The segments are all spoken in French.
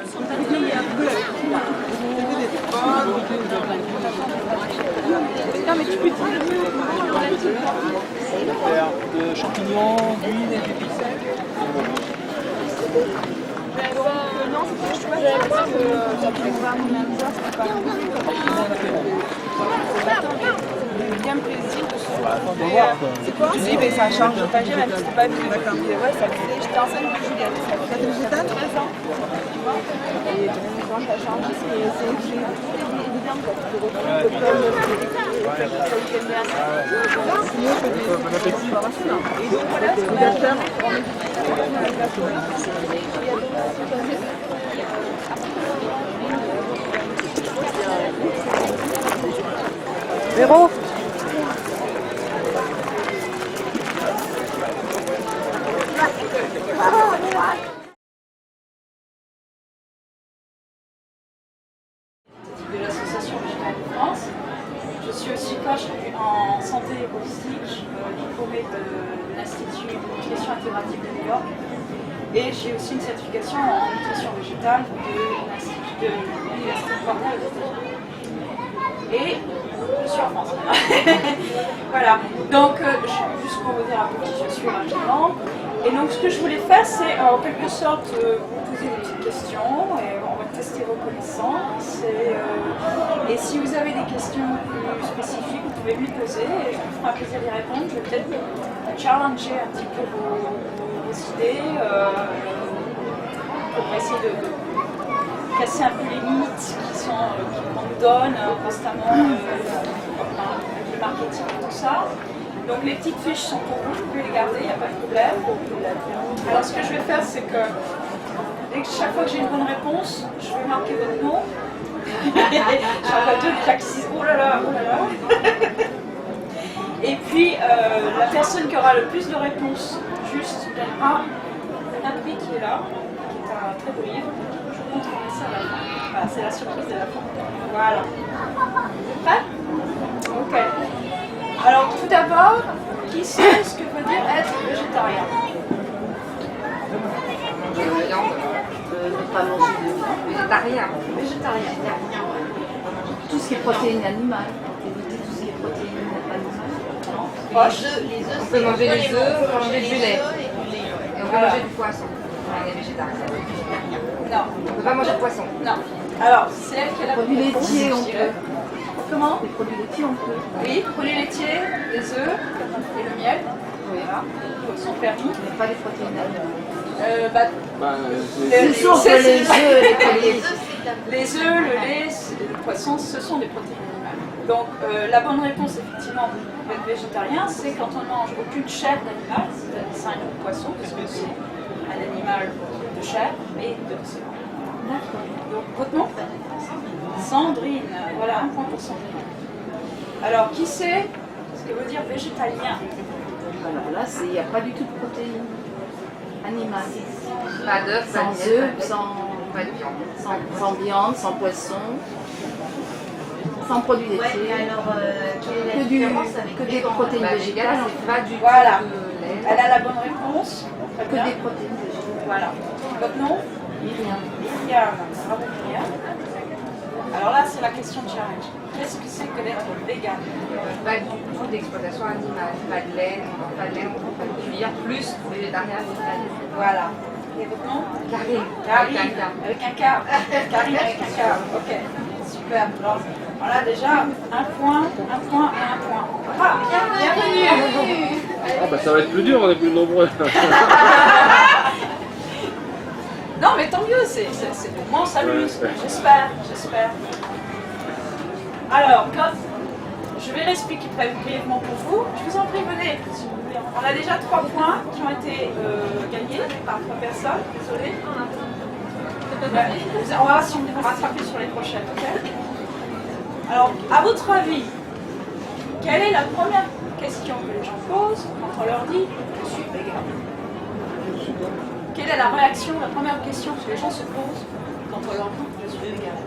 Non, mais tu peux dire de champignons, d'huile et d'épices. non, c'est pas chouette parce que j'avais ouvert mon amuseur, c'était pas bien plaisir de se c'est quoi? Si, mais ça change pas, j'ai ma petite bague, ouais, ça faisait, j'étais enceinte de Juliette, ça fait 13 ans. Et quand ça change, c'est bien quoi, tu te retrouves Bon appétit. et donc voilà, ce qu'on va faire. Véro. De l'association Végétale de France. Je suis aussi coach en santé holistique, diplômée de l'Institut de nutrition intégrative de New York. Et j'ai aussi une certification en nutrition végétale de l'Université de Cornell aux États-Unis. Et je suis en France. Voilà. Donc, juste pour vous dire un peu qui je suis rapidement. Et donc, ce que je voulais faire, c'est en quelque sorte vous poser des petites questions et on va tester vos connaissances. Et si vous avez des questions plus spécifiques, vous pouvez me les poser et je me ferai un plaisir d'y répondre. Je vais peut-être challenger un petit peu vos idées pour essayer de casser un peu les mythes qu'on nous donne constamment avec le marketing et tout ça. Donc les petites fiches sont pour vous, vous pouvez les garder, il n'y a pas de problème. Alors ce que je vais faire, c'est que chaque fois que j'ai une bonne réponse, je vais marquer votre nom. J'en vois deux déjà qui disent oh là là, oh là là. Et puis la personne qui aura le plus de réponses justes gagnera un prix qui est là, qui est un très beau livre. Je vous montrerai ça à la fin. Voilà, c'est la surprise de la fin. Voilà. Prêt? Ok. Alors tout d'abord, qui sait ce que veut dire être végétarien? De viande, ne pas manger de viande. Végétarien. Végétarien. Tout ce qui est protéines animales. Éviter tout ce qui est protéines animales. Proche. On peut manger des œufs, on peut manger du lait. Et on peut manger du poisson. On est végétarien. Non. On ne peut pas manger de poisson. Non. Alors, c'est elle qui a la Produits réponse. laitiers, on peut. Comment? Les produits laitiers, on peut. Oui, produits laitiers, les œufs et le miel. Oui. Voilà. Ils sont permis. Mais pas les protéines animales. Les Sauf que les œufs et les protéines. Les œufs, le lait, le poisson, ce sont des protéines animales. Donc la bonne réponse, effectivement, pour être végétarien, c'est quand on ne mange aucune chair d'animal, c'est-à-dire un poisson, parce que c'est un animal de chair et de l'océan. D'accord. Donc votre nom? Sandrine. Voilà, un point pour Sandrine. Alors, qui sait ce que veut dire végétalien? Alors là, il n'y a pas du tout de protéines animales. Pas d'œufs, Sans œufs, pas de viande. sans viande, sans poisson, sans produits laitiers. Que des protéines végétales. Pas du Voilà. tout de lait. Elle a la bonne réponse. Très Que bien. des protéines végétales. Voilà. Votre nom? Myriam. Myriam. Bravo Myriam. Alors là, c'est la question challenge. Qu'est-ce que c'est que d'être vegan? Pas du tout d'exploitation animale. Pas de lait, pas de cuir, plus végétarien, végétalien. Voilà. Et votre nom? Karine. Karine. Avec un K. Karine avec un K. Ok. Super. Alors là, déjà, un point et un point. Ah, bienvenue. Ah bah ça va être plus dur, on est plus nombreux. Non, mais tant mieux, c'est au moins on s'amuse. J'espère. Alors, je vais l'expliquer brièvement pour vous. Je vous en prie, venez. On a déjà 3 points qui ont été gagnés par 3 personnes. Désolée. On va voir si on peut rattraper sur les prochaines. Okay. Alors, à votre avis, quelle est la première question que les gens posent quand on leur dit « je suis vegan ». Quelle est la réaction, la première question que les gens se posent quand on leur dit « je suis vegan ».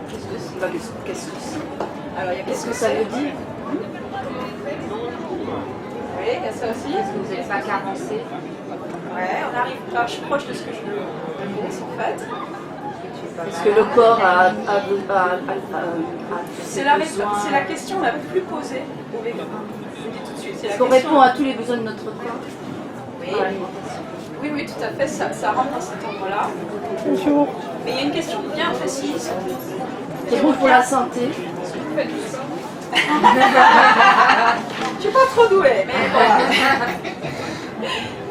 Qu'est-ce que c'est? Alors, il y a Qu'est-ce que ça veut dire? Oui, il y a ça aussi. Est-ce que vous n'êtes pas carencé? Ouais, on arrive proche de ce que je veux en fait. Est-ce que le corps a C'est la question la plus posée aux végans. Je vous dis tout de suite. Est-ce qu'on répond à tous les besoins de notre corps? Oui. Oui, tout à fait, ça rentre dans cet ordre-là. Mais il y a une question bien précise. C'est bon pour la santé. Est-ce que vous faites du sport? Je suis pas trop douée, mais voilà.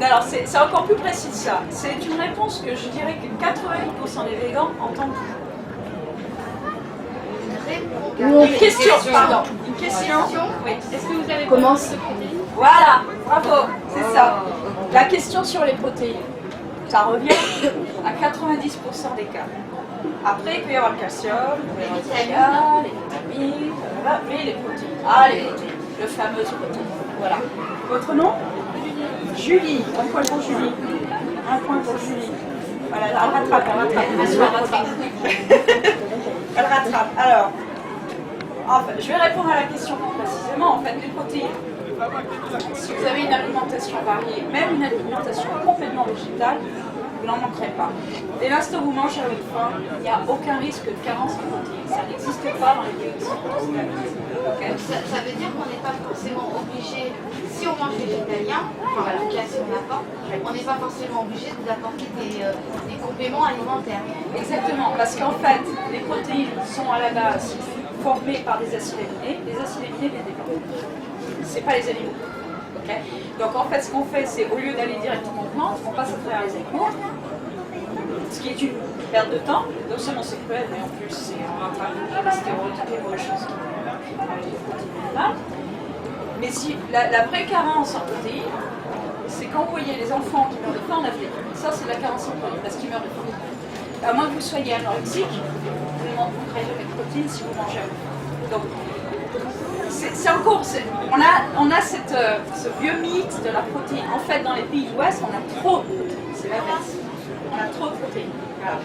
Non, alors c'est encore plus précis que ça. C'est une réponse que je dirais que 88% des végans entendent toujours. Une question, pardon. Une question. Oui. Est-ce que vous avez Commence. Voilà, bravo, c'est ça. La question sur les protéines, ça revient à 90% des cas. Après, il peut y avoir le calcium, il peut y avoir les vitamines, voilà, mais les protéines. Ah, les protéines, le fameux protéine. Voilà. Votre nom? Julie. Un point pour Julie. Un point pour Julie. Voilà, elle rattrape. Elle rattrape. Alors, en fait, je vais répondre à la question plus précisément. En fait, les protéines, si vous avez une alimentation variée, même une alimentation complètement végétale, vous n'en manquerez pas. Dès l'instant où vous mangez avec faim, il n'y a aucun risque de carence en protéines. Ça n'existe pas dans les pays occidentaux. Okay. Ça veut dire qu'on n'est pas forcément obligé, si on mange végétalien, enfin alors là si on apporte, on n'est pas forcément obligé d'apporter des compléments alimentaires. Exactement, parce qu'en fait, les protéines sont à la base formées par des acides aminés. Les acides aminés viennent des plantes. C'est pas les animaux. Okay. Donc en fait, ce qu'on fait, c'est au lieu d'aller directement aux plantes, on passe à travers les animaux, ce qui est une perte de temps. Non seulement c'est cruel, mais en plus c'est un rattrapage de cholestérol, toutes les mauvaises choses qui là. Mais si la vraie carence en protéines, c'est quand vous voyez les enfants qui meurent de faim en Afrique. Ça, c'est la carence en protéines, parce qu'ils meurent de faim. À moins que vous soyez anorexique, vous ne manquerez jamais de protéines si vous mangez à vous. Donc, c'est encore, on a ce vieux mythe de la protéine. En fait, dans les pays de l'Ouest, on a trop de protéines. C'est l'inverse. On a trop de protéines. Voilà.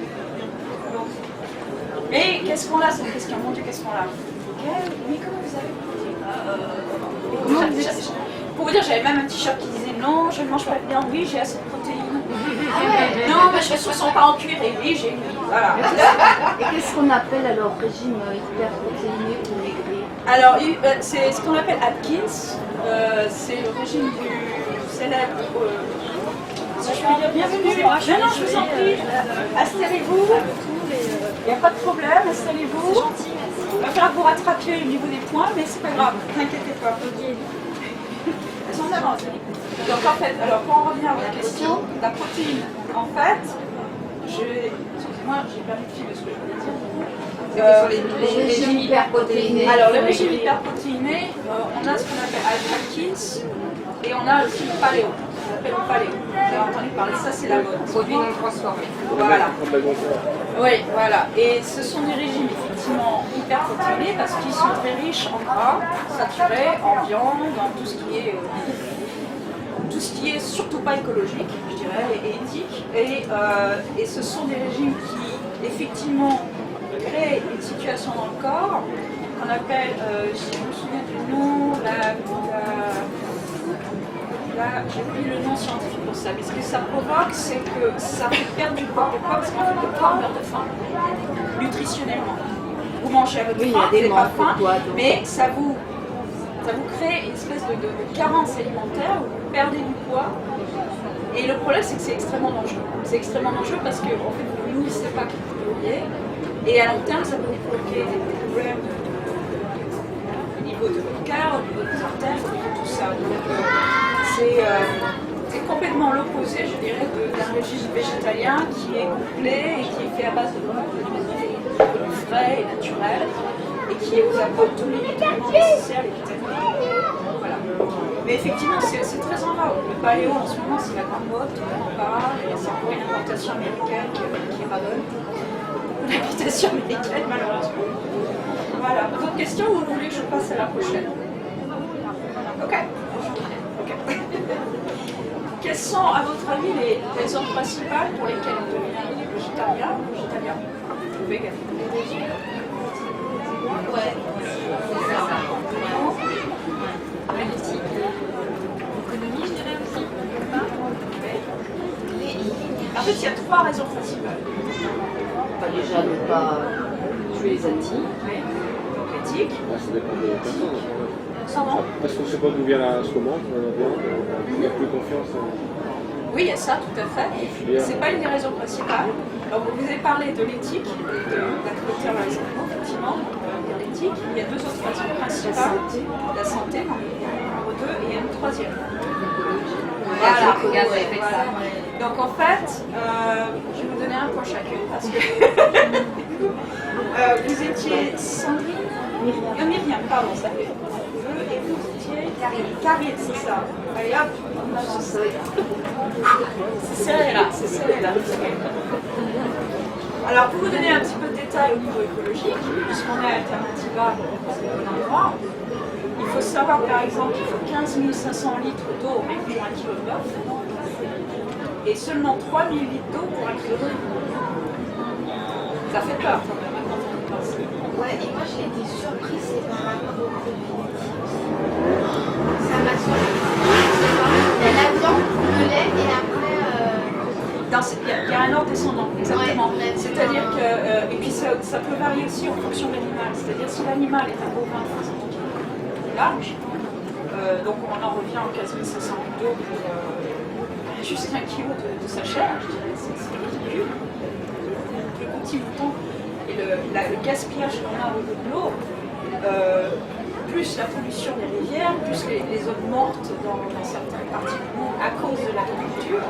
Donc, mais qu'est-ce qu'on a? C'est une question. Mon Dieu, qu'est-ce qu'on a? Mais comment vous avez pour vous dire, j'avais même un t-shirt qui disait non, je ne mange pas de viande, oui, j'ai assez de protéines. Non, mes cheveux ne sont pas en cuir, et oui, j'ai une vie. Voilà. Et qu'est-ce qu'on appelle alors régime hyperprotéiné ou maigri? Alors, c'est ce qu'on appelle Atkins. C'est le régime du célèbre. Si je puis dire, bienvenue. Non, je vous en prie. Installez-vous. Il n'y a pas de problème, installez-vous. C'est gentil, merci. Il va falloir que vous rattrapiez au niveau des points, mais c'est pas grave, ne vous inquiétez pas. Elles sont en avance. Donc en fait, alors pour en revenir à votre question, la protéine, en fait, excusez-moi, j'ai perdu de fil de ce que je voulais dire. Les régimes hyperprotéinés. Alors le régime hyperprotéiné, on a ce qu'on appelle Atkins et on a aussi le paléo. On appelle le paléo. Vous avez entendu parler, ça c'est la mode. Produits non transformés. Voilà. Oui, voilà. Et ce sont des régimes effectivement hyperprotéinés parce qu'ils sont très riches en gras, saturés, en viande, dans tout ce qui est surtout pas écologique, je dirais, et éthique. Et ce sont des régimes qui effectivement créent une situation dans le corps qu'on appelle, si je me souviens du nom, j'ai oublié le nom scientifique pour ça, mais ce que ça provoque, c'est que ça fait perdre du poids. Pourquoi? Parce qu'en fait, le corps meurt de faim, nutritionnellement. Vous mangez à votre faim, vous n'avez pas faim, mais ça vous crée une espèce de carence alimentaire où vous perdez du poids. Et le problème, c'est que c'est extrêmement dangereux. C'est extrêmement dangereux parce que en fait, vous ne nourrissez pas qui vous nourriez. Et à long terme, ça peut vous provoquer des problèmes au niveau de votre cœur, au niveau des artères, au niveau de tout ça. Donc, c'est complètement l'opposé, je dirais, d'un régime végétalien qui est complet et qui est fait à base de produits frais et naturels et qui vous apporte tous les nutriments nécessaires, les vitamines. Voilà. Mais effectivement, c'est très en vogue. Le paléo en ce moment, c'est la grande mode, tout le monde en parle, et c'est encore une importation américaine qui est pas bonne. L'importation américaine, malheureusement. Voilà. D'autres questions ou vous voulez que je passe à la prochaine? Ok. Quelles sont, à votre avis, les raisons principales pour lesquelles on devient végétarien ou vegan? Ouais. Politique. Économie, je dirais aussi. En fait, il y a trois raisons principales. déjà ne pas tuer les Antilles. Oui. Donc l'éthique. Ça dépend de la personne. Comment? Parce qu'on ne sait pas d'où vient la semonce, il n'y a plus confiance. Oui, il y a ça, tout à fait. C'est pas une des raisons principales. Alors, vous avez parlé de l'éthique, de la cruauté envers les animaux, effectivement, il y a l'éthique. Il y a deux autres raisons principales. La santé, numéro 2, et il y a une troisième. Voilà. Donc en fait, je vais vous donner un point chacune parce que vous étiez Sandrine, Myriam, pardon, ça fait 2, et vous étiez Karine, c'est ça. Allez hop, c'est serré là, c'est serré là. Alors pour vous donner un petit peu de détails au niveau écologique, puisqu'on est à Alternativa, c'est un bon endroit, il faut savoir par exemple qu'il faut 15 500 litres d'eau pour 1 kg de bœuf et seulement 3 000 litres d'eau pour 1 kg de bœuf. Ça fait peur quand même quand on y pense. Ouais, et moi j'ai été surprise par rapport au produit laitier. Ça m'a surpris. Il y a la viande, le lait et après. Il y a un ordre descendant, exactement. Ouais, c'est-à-dire que, et puis ça peut varier aussi en fonction de l'animal. C'est-à-dire si l'animal est un bovin, par exemple, large, donc on en revient en 15 500 d'eau pour juste 1 kg de sa chair, je dirais, c'est ridicule. Le petit mouton et le gaspillage qu'on a au bout de l'eau, plus la pollution des rivières, plus les zones mortes dans certaines parties du monde à cause de l'agriculture.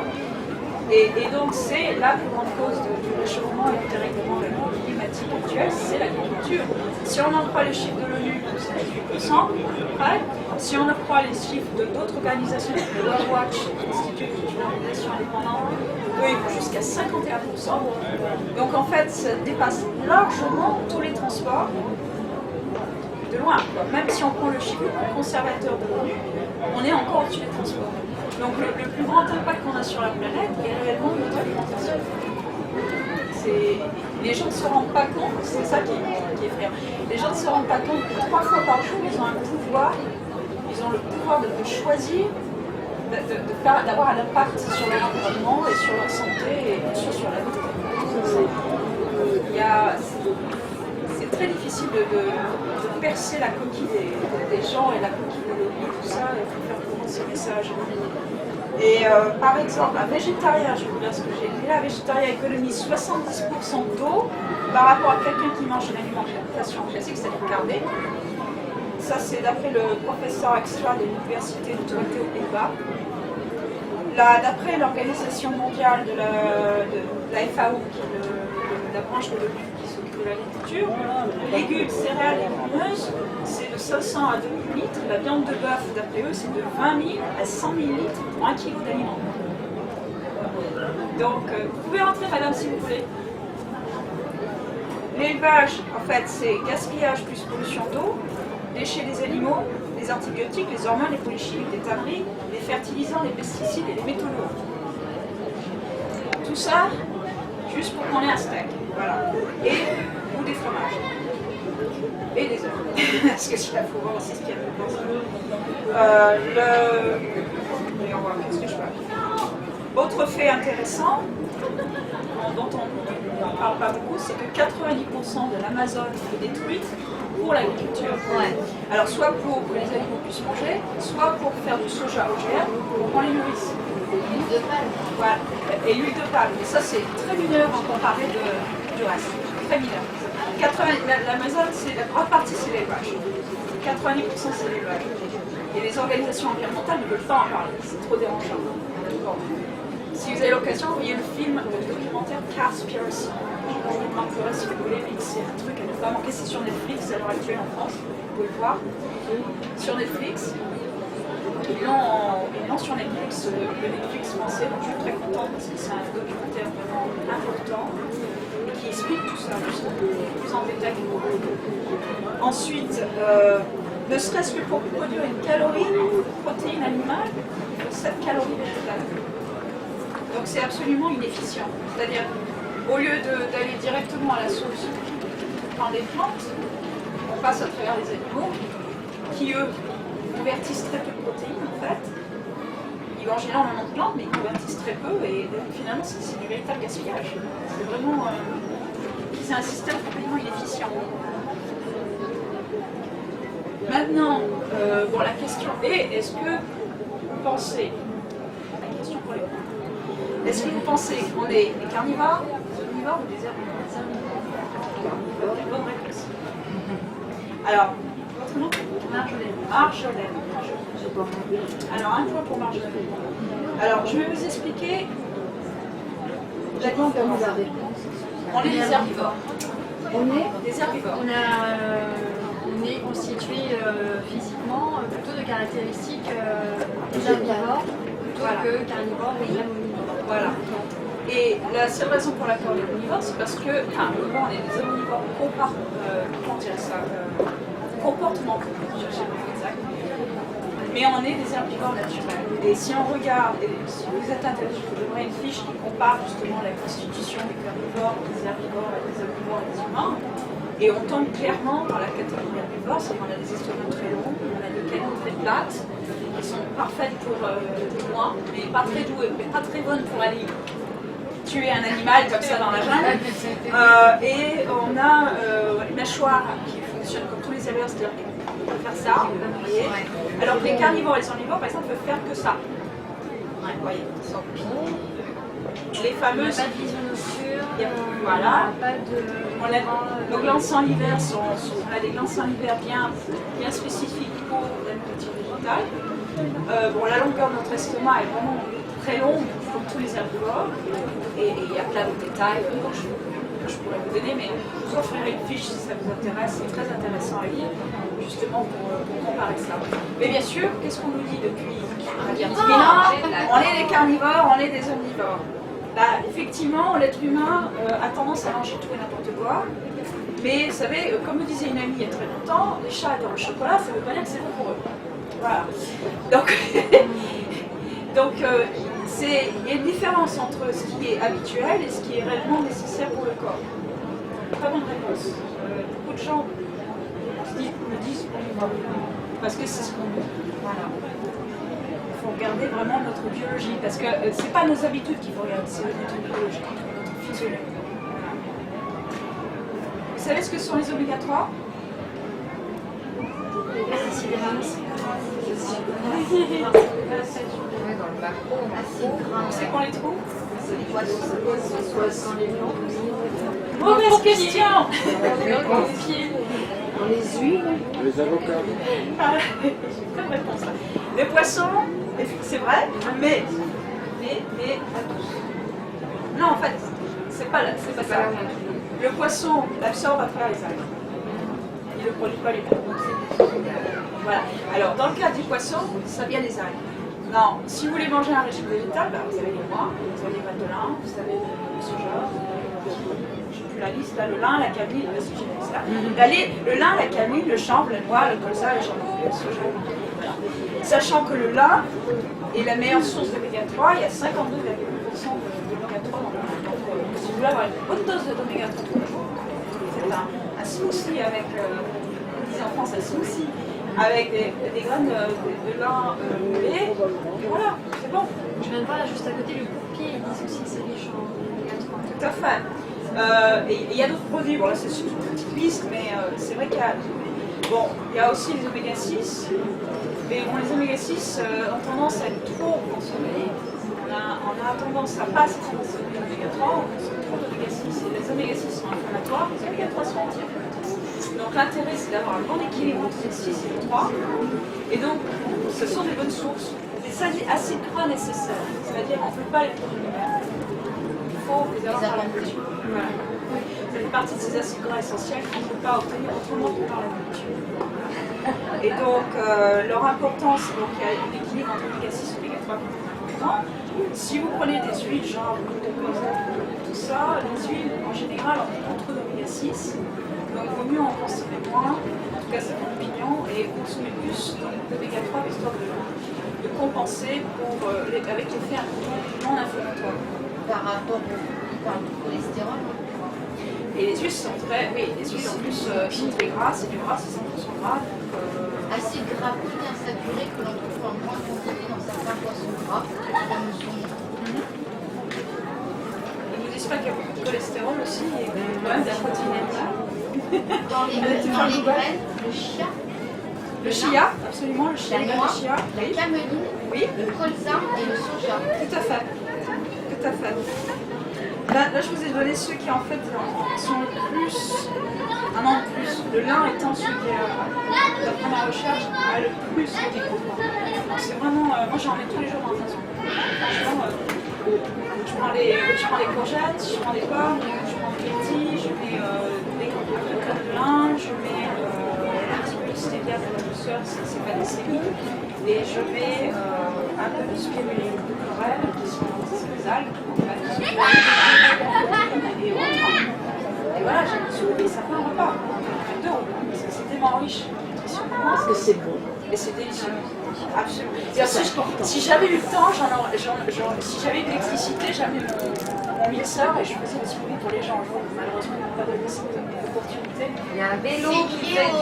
Et donc c'est la plus grande cause du réchauffement et du dérèglement climatique actuel, c'est l'agriculture. Si on en croit les chiffres de l'ONU, c'est 18% à peu près. Si on en croit les chiffres de d'autres organisations, comme le World Watch, l'Institut qui est une organisation indépendante, eux ils vont jusqu'à 51%. Donc en fait, ça dépasse largement tous les transports de loin. Même si on prend le chiffre le plus conservateur de l'ONU, on est encore au-dessus des transports. Donc le plus grand impact qu'on a sur la planète est réellement notre alimentation. Les gens ne se rendent pas compte, c'est ça qui est effrayant. Les gens ne se rendent pas compte que 3 fois par jour, ils ont un pouvoir, ils ont le pouvoir de choisir, d'avoir un impact sur l'environnement et sur leur santé et bien sûr sur la vie. C'est très difficile de percer la coquille des gens et la coquille de l'ONU, tout ça, et de faire comprendre ces messages. Et par exemple, un végétarien, je vais vous dire ce que j'ai dit là, un végétarien économise 70% d'eau par rapport à quelqu'un qui mange une alimentation classique, c'est-à-dire carnée. Ça, c'est d'après le professeur Extra de l'université de Twente aux Pays-Bas. D'après l'Organisation mondiale de la FAO, qui est la branche de l'ONU qui s'occupe de l'agriculture, légumes, céréales et légumineuses, c'est de 500 à 2000 litres. La viande de bœuf, d'après eux, c'est de 20 000 à 100 000 litres pour 1 kg d'aliments. Donc, vous pouvez rentrer, madame, si vous voulez. L'élevage, en fait, c'est gaspillage plus pollution d'eau, déchets des animaux, les antibiotiques, les hormones, les produits chimiques, les tanneries, les fertilisants, les pesticides et les métaux lourds. Tout ça, juste pour qu'on ait un steak. Voilà. Ou des fromages. Et des œufs. Parce que si là, il faut voir aussi ce qu'il y a dedans. Qu'est-ce que je fais? Autre fait intéressant, dont on ne parle pas beaucoup, c'est que 90% de l'Amazone est détruite pour l'agriculture. Ouais. Alors soit pour que les animaux puissent manger, soit pour faire du soja OGM, pour qu'on les nourrisse. L'huile de palme. Voilà. Et l'huile de palme. Et ça, c'est très mineur en comparé du reste. Très mineur. L'Amazone, la grande partie, c'est l'élevage. 90% c'est l'élevage. Et les organisations environnementales ne veulent pas en parler. C'est trop dérangeant. Bon. Si vous avez l'occasion, vous voyez le film, le documentaire Carspiracy. Je vous montrerai si vous voulez, mais c'est un truc à ne pas manquer. C'est sur Netflix à l'heure actuelle en France. Vous pouvez le voir. Sur Netflix. Ils l'ont sur Netflix, le Netflix français, donc je suis très contente parce que c'est un documentaire vraiment important et qui explique tout ça juste plus en détail. Ensuite, ne serait-ce que pour produire une calorie de protéine animale, il faut 7 calories végétales. Donc c'est absolument inefficient. C'est-à-dire, au lieu d'aller directement à la source dans les plantes, on passe à travers les animaux qui, eux, convertissent très peu de protéines en fait. Ils mangent énormément de plantes mais ils convertissent très peu et donc finalement c'est du véritable gaspillage. C'est vraiment utiliser un système complètement inefficient. Maintenant, bon, la question est, est-ce que vous pensez, la question pour les est-ce que vous pensez qu'on est des carnivores, des omnivores ou des herbivores? Bonne réponse. Alors, votre nom? Marjolaine. Marjolaine. Alors, un point pour Marjolaine. Alors, je vais vous expliquer la différence. On est des herbivores. On est Des herbivores. on est constitué physiquement plutôt de caractéristiques des herbivores plutôt que carnivores ou même omnivores. Voilà. Et la seule raison pour laquelle on est omnivore, c'est parce que, enfin, on est des omnivores comportementaux, je cherche le mot exact, mais on est des herbivores naturels. Et si on regarde, et si vous êtes intéressé, je vous donnerai une fiche qui compare justement la constitution des herbivores, des omnivores et des humains. Et on tombe clairement dans la catégorie herbivore, c'est qu'on a des estomacs très longs, on a des canines très plates, qui sont parfaites pour moi, mais pas très douées, mais pas très bonnes pour aller tuer un animal comme ça dans la jungle. Et on a une mâchoire qui fonctionne comme tous les herbivores, c'est-à-dire qu'on peut faire ça, vous voyez. Alors que les carnivores et les omnivores, par exemple, peuvent faire que ça. Ouais, vous voyez. Les fameuses. Pas de vision nocturne, voilà. pas de. Nos glandes salivaires on a des glandes salivaires bien spécifiques pour la nourriture végétale. Bon, la longueur de notre estomac est vraiment très longue, comme tous les herbivores. Et il y a plein de détails que je pourrais vous donner, mais je vous offrirai une fiche si ça vous intéresse. C'est très intéressant à lire, justement pour comparer ça. Mais bien sûr, qu'est-ce qu'on nous dit depuis 10 000 ans? On est des carnivores, on est des omnivores. Bah, effectivement, l'être humain a tendance à manger tout et n'importe quoi. Mais vous savez, comme me disait une amie il y a très longtemps, les chats adorent le chocolat, ça ne veut pas dire que c'est bon pour eux. Voilà. Donc, il y a une différence entre ce qui est habituel et ce qui est réellement nécessaire pour le corps. Très bonne réponse. Beaucoup de gens me disent qu'on est parce que c'est ce qu'on veut. Voilà. Il faut regarder vraiment notre biologie, parce que c'est pas nos habitudes qu'il faut regarder, c'est notre biologie, notre physiologie. Voilà. Vous savez ce que sont les oméga 3? Dans le macro, on a C'est qu'on les trouve? Dans Mauvaise question. les huiles. Les avocats. Très bonne réponse. Les poissons, c'est vrai, mais pas tous. Non, en fait, c'est pas ça. Le poisson l'absorbe à travers les algues. Il ne le produit pas lui-même. Voilà. Alors, dans le cas du poisson, ça vient des algues. Non, si vous voulez manger un régime végétal, bah, vous avez les noix, vous avez les graines de lin, vous avez le soja, je n'ai plus la liste, là, le lin, la camille, le lin, la camille, le chanvre, la noix, le colza, le champignons, le soja. Voilà. Sachant que le lin est la meilleure source d'oméga 3, il y a 52,8% d'oméga 3 dans le lin. Donc, si vous voulez avoir une bonne dose d'oméga 3 tous les jours, faites un smoothie avec, on disait en France, un smoothie avec des graines de lin moulées, et voilà, c'est bon. Je viens de voir là juste à côté le courpier, ils disent aussi que c'est riche en oméga 3. Tout à fait. Et il y a d'autres produits, bon là c'est une petite liste, mais c'est vrai qu'il y a aussi les oméga 6, mais bon, les oméga 6 ont tendance à être trop consommés. On a tendance à pas consommer l'oméga 3, on consomme trop d'oméga 6, et les oméga 6 sont inflammatoires, les oméga 3 sont anti-inflammatoires. Donc l'intérêt c'est d'avoir un bon équilibre entre les 6 et les 3, et donc ce sont des bonnes sources, des acides gras nécessaires, c'est-à-dire on ne peut pas les produire nous-mêmes, il faut les avoir par la nourriture. Voilà. Ça fait partie de ces acides gras essentiels qu'on ne peut pas obtenir autrement que par la nourriture. Et donc leur importance, donc il y a l'équilibre entre oméga 6 et oméga 3 qui est important. Si vous prenez des huiles genre de colza, tout ça, les huiles en général ont beaucoup trop d'oméga 6. Donc il vaut mieux en consommer moins, en tout cas c'est mon opinion, et consommer plus d'oméga 3 histoire de compenser avec l'effet non inflammatoire. Par rapport au cholestérol. Et les huiles sont très, oui, les huiles en plus sont très grasses, c'est du gras, c'est 100% gras. Acides gras bien saturés que l'on trouve en grande quantité dans certains poissons gras, comme le saumon. Ils nous disent ça qu'il y a beaucoup de cholestérol aussi et quand même des protéines animales. Dans les graines, le chia, Le chia, absolument, le chia, la le noix, chia. la cameline, Oui, le colza et le soja. tout à fait. Tout à fait. Là, je vous ai donné ceux qui en fait sont le plus, un an de plus. Le lin étant celui qui, d'après ma recherche, a le plus de développement. Donc c'est vraiment, moi j'en mets tous les jours dans la maison. Franchement, je prends les courgettes, je prends les pommes, je prends des lentilles, je mets des crème de lin, je mets un petit peu de stevia pour la douceur, c'est pas des séries. Et je mets un peu de spirulina de chlorelle, qui sont des algues, en fait, qui sont et autres. Et voilà, j'ai tout, et ça fait un repas. Parce que c'est tellement riche nutritionnellement. Parce que c'est bon. Et c'est délicieux. Absolument. Si j'avais eu le temps, si j'avais eu de l'électricité, j'avais mon mixeur et je faisais des smoothies pour les gens. Malheureusement, ils n'ont pas donné cette opportunité. Il y a un vélo C'est qui lié, fait du...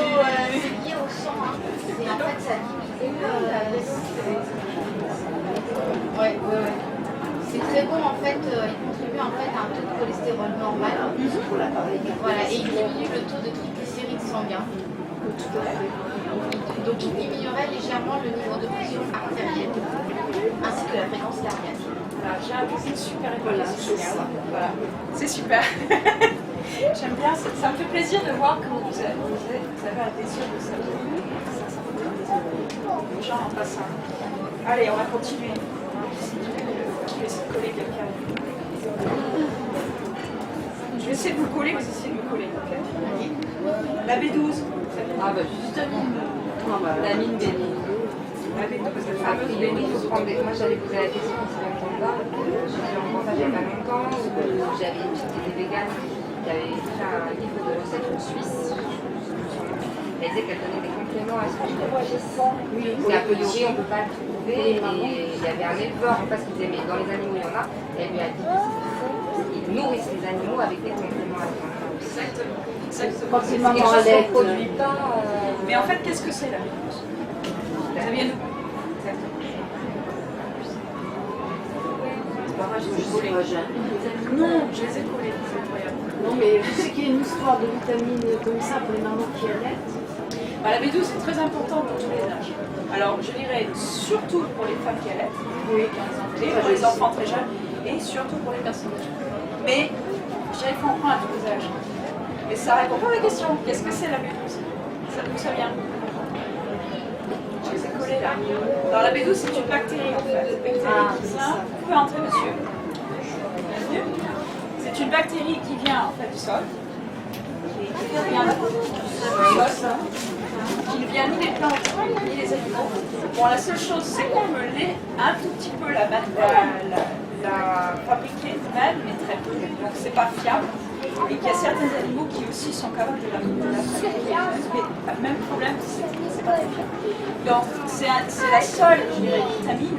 c'est lié au sang. Hein. En fait, ça diminue. Ouais. C'est très bon en fait. Il contribue en fait à un taux de cholestérol normal. Voilà, et il diminue le taux de triglycérides sanguins. Tout à fait. Donc il diminuerait légèrement le niveau de pression artérielle ainsi que la fréquence cardiaque. Voilà, j'ai un visite super Voilà, école. c'est ça. Voilà, c'est super. J'aime bien, ça me fait plaisir de voir que vous avez un désir de ça. Ça fait plaisir. Les gens en passent un. Allez, on va continuer. Je vais essayer de coller quelqu'un. Je vais essayer de vous coller, vous essayez de me coller. La B12. Ah bah justement, la mine des La B12, la a fameuse priori, il B12. faut prendre des... Moi, j'avais posé la question si longtemps là. J'ai rencontré il n'y a pas longtemps. J'avais une petite idée végane qui avait fait un livre de recettes en Suisse. Elle disait qu'elle donnait des compléments à ce que je oui, et a priori, on ne peut pas le trouver. Et il y avait un éleveur en face qui disait mais dans les animaux, il y en a. Et elle lui a dit ils nourrissent les animaux avec des compléments alimentaires. Exactement. Quand c'est C'est maman quelque à chose qu'on lait. ne produit pas. Mais en fait, qu'est-ce que c'est la B12? Ça vient d'où? Exactement. C'est pas vrai, je les ai collés. Non, je les ai collés, c'est incroyable. Non, mais je sais qu'il y a une histoire de vitamines comme ça pour les mamans qui allaitent. Bah, la B12 c'est très important pour tous les âges. Alors je dirais surtout pour les femmes qui allaitent, Oui. pour les enfants très jeunes et surtout pour les personnes âgées. Mais je dirais qu'il faut en prendre à tous les âges. Et ça répond pas à la question. Qu'est-ce que c'est la B12? D'où ça vient? Je les ai collés là. Alors la B12 c'est une bactérie en fait. Une bactérie qui vient. Vous pouvez entrer monsieur. Bienvenue. C'est une bactérie qui vient en fait du sol. Qui vient du sol. Qui ne vient ni des plantes ni des animaux. Bon, la seule chose, c'est qu'on me l'ait un tout petit peu la fabriquer même, mais très peu. Donc c'est pas fiable. Et qu'il y a certains animaux qui aussi sont capables de la fabriquer. Mais même problème, c'est pas très fiable. Donc c'est la seule, je dirais, vitamine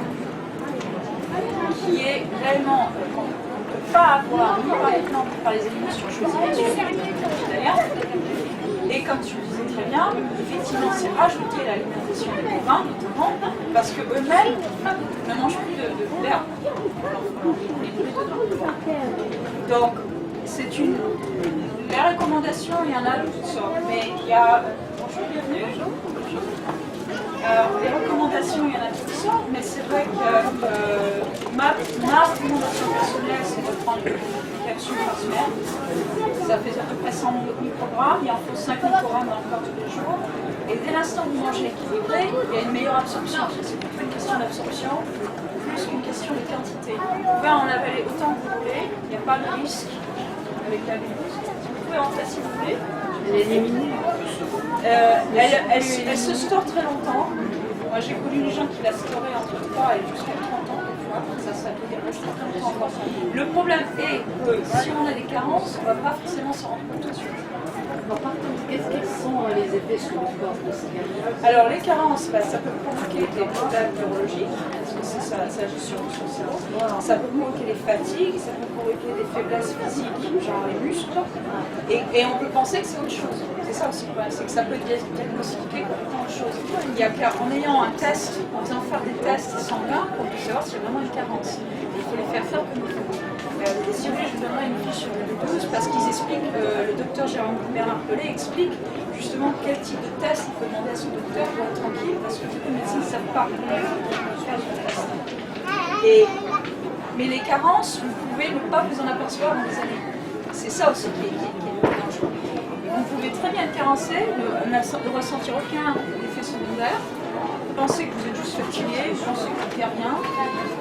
qui est réellement qu'on ne peut pas avoir ni par les plantes ni par les animaux si on choisit d'ailleurs. Et comme tu le disais très bien, effectivement, c'est rajouter l'alimentation des bovins, notamment, parce qu'eux-mêmes ne mangent plus de l'herbe. Donc, c'est une. Les recommandations, il y en a de toutes sortes, mais il y a. Bonjour, bienvenue. Les recommandations, il y en a de toutes sortes, mais c'est vrai que ma recommandation personnelle, c'est de prendre une capsule par semaine. Ça fait à peu près 100 microgrammes, il en faut 5 microgrammes dans le corps tous les jours. Et dès l'instant où vous mangez équilibré, il y a une meilleure absorption. C'est pas une question d'absorption, plus qu'une question de quantité. Vous pouvez en avaler autant que vous voulez, il n'y a pas de risque avec la B12. Vous pouvez en faire si vous voulez. Elle se store très longtemps. Moi j'ai connu des gens qui la storaient entre 3 et jusqu'à 30 ans parfois. Ça peut rester très longtemps encore. Le problème est que si on a des carences, on ne va pas forcément s'en rendre compte tout de suite. Par contre, quels sont les effets sur le corps de ces gamins? Alors les carences, ça peut provoquer des problèmes neurologiques, parce que ça agit sur le cerveau. Ça peut provoquer des fatigues, ça peut provoquer des faiblesses physiques, genre les muscles. Et on peut penser que c'est autre chose. C'est ça aussi le problème, c'est que ça peut diagnostiquer complètement autre chose. Il y a qu'en ayant un test, en faisant faire des tests sanguins, on peut savoir s'il y a vraiment une carence. Il faut les faire comme il faut. si vous voulez, je vous donnerai une fiche sur le B12 parce qu'ils expliquent, le docteur Bernard Pellet explique justement quel type de test il faut demander à son docteur pour être tranquille, parce que beaucoup de médecins ne savent pas faire ce test. Mais les carences, vous pouvez ne pas vous en apercevoir dans les années. C'est ça aussi qui est dangereux. Vous pouvez très bien être carencé, ne ressentir aucun effet secondaire, penser que vous êtes juste fatigué, penser que vous n'avez rien,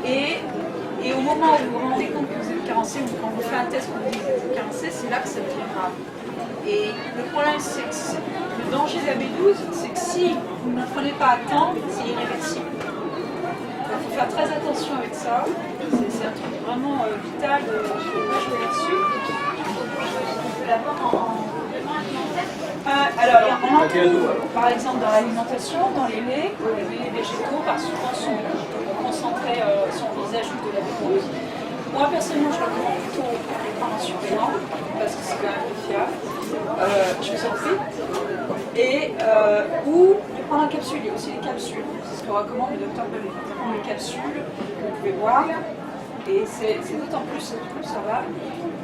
et au moment où vous vous rendez compte que vous êtes carencé, ou quand vous faites un test que vous dites que vous êtes carencé, c'est là que ça devient grave. Et le problème, c'est que le danger de la B12, c'est que si vous ne prenez pas à temps, c'est irréversible. Donc il faut faire très attention avec ça. C'est un truc vraiment vital, il ne faut pas jouer là-dessus. On peut l'avoir en complément alimentaire. Alors, on en trouve, par exemple, dans l'alimentation, dans les laits végétaux, par souvent sont concentrés, sont au visage de la B12. Moi, personnellement, je recommande plutôt les prendre en supplément, parce que c'est quand même plus fiable. Je vous en prie. Ou de prendre en capsule, il y a aussi les capsules. C'est ce que recommande le docteur Pellet. Les capsules, vous pouvez boire, et c'est d'autant plus, ça va.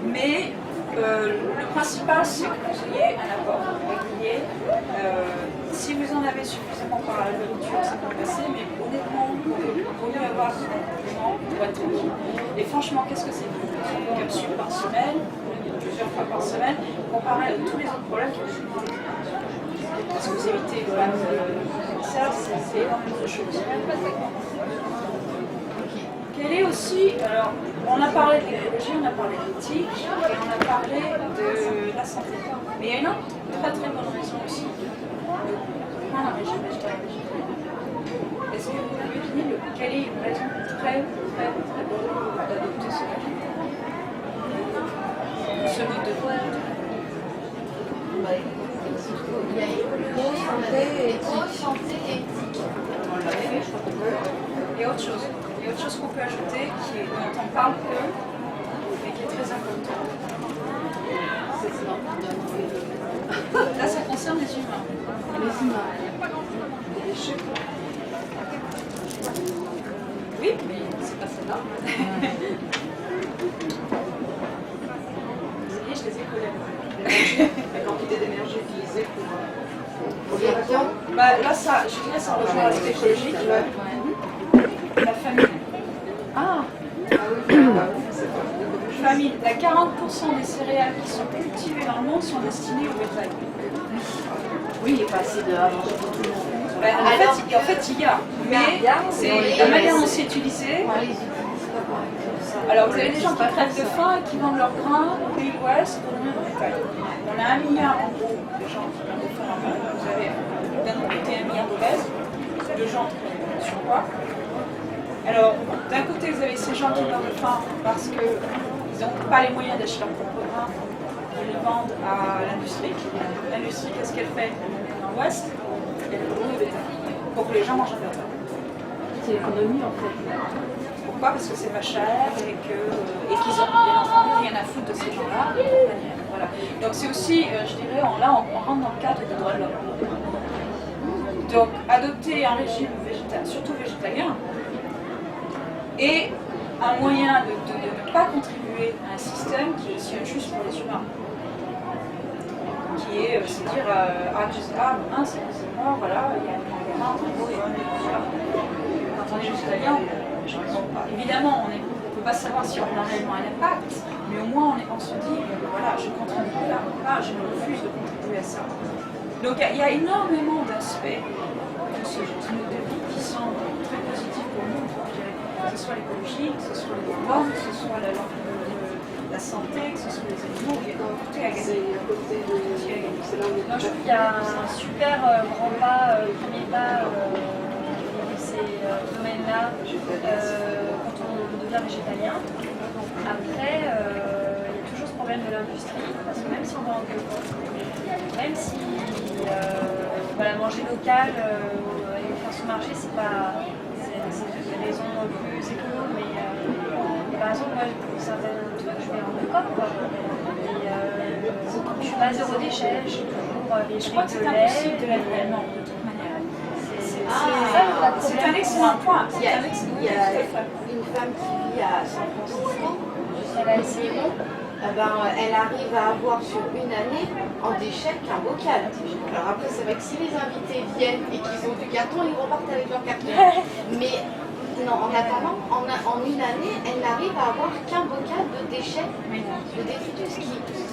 Mais le principal, c'est que vous ayez un apport régulier. Si vous en avez suffisamment par la nourriture, ça peut passer, mais honnêtement, il vaut mieux avoir suffisamment pour être tranquille. Et franchement, qu'est-ce que c'est une capsule par semaine, plusieurs fois par semaine, comparé à tous les autres problèmes qui vous posent. Parce que vous évitez ça, c'est énormément de choses. Quelle est aussi, alors, on a parlé de l'écologie, on a parlé de l'éthique, et on a parlé de la santé. Mais il y a une autre très très bonne raison aussi de prendre un régime végétarien. Est-ce que vous pouvez deviner quelle est une raison très très très bonne d'adopter ce régime? Ce mode de vie. Il y a santé et éthique. On l'a fait, je crois qu'on peut. Il y a autre chose. Il y a autre chose qu'on peut ajouter dont on parle peu, mais qui est très important. Là, ça concerne les humains. Les humains. Les cheveux. Oui, mais c'est pas celle-là. Vous voyez, je les ai collés. La quantité d'énergie utilisée pour Là, ça, je dirais, ça rejoint l'aspect écologique. La famine. Ah, Famine. La 40% des céréales qui sont cultivées dans le monde sont destinées au bétail. oui, il n'y a pas assez de à manger pour tout le monde. Ben, en fait, il y a. Mais c'est la manière dont c'est utilisé. Alors, vous avez des gens qui crèvent de faim et qui vendent leurs grains au pays de l'Ouest pour donner au bétail. On a 1 milliard en gros de gens qui crèvent de faim. Vous avez d'un côté 1 milliard d'obèses, de gens qui crèvent de surpoids. Alors, d'un côté, vous avez ces gens qui meurent de faim parce qu'ils n'ont pas les moyens d'acheter leurs propres grains, ils les vendent à l'industrie. L'industrie, qu'est-ce qu'elle fait dans l'Ouest? Elle produit au bétail pour que les gens mangent un bétail. C'est l'économie en fait. Pourquoi? Parce que c'est pas cher et qu'ils ont bien entendu rien à foutre de ces gens-là. Voilà. Donc c'est aussi, je dirais, là on rentre dans le cadre des droits de l'homme. Donc adopter un régime végétarien, surtout végétalien, est un moyen de ne pas contribuer à un système qui est aussi injuste pour les humains. Qui est, c'est dire, c'est mort, voilà, il y a un gamin, quand on est végétalien, évidemment, on ne peut pas savoir si on a réellement un impact, mais au moins on se dit, voilà, je contribue là, je me refuse de contribuer à ça. Donc il y a énormément d'aspects de ce mode de vie qui sont très positifs pour nous, que ce soit l'écologie, que ce soit les droits de l'homme, que ce soit la santé, que ce soit les animaux, il y a tout à gagner. Moi, je trouve qu'il y a un super grand pas, premier pas dans ces domaines-là quand on devient végétalien. Après, il y a toujours ce problème de l'industrie, parce que même si on va en bio, même si voilà, manger local et faire son marché, c'est des raisons plus écolo, mais par exemple, moi, pour certains trucs, je vais en Europe, quoi. Je suis pas zéro déchet, je suis toujours les Je crois que c'est impossible de l'être réellement, de toute manière. C'est un excellent point. Il y a une femme qui vit à San Francisco, je elle a essayé bon. Elle arrive à avoir sur une année en déchets qu'un bocal. Alors après, c'est vrai que si les invités viennent et qu'ils ont du carton, ils repartent avec leur carton. Mais non, en attendant, en une année, elle n'arrive à avoir qu'un bocal de déchets de détritus.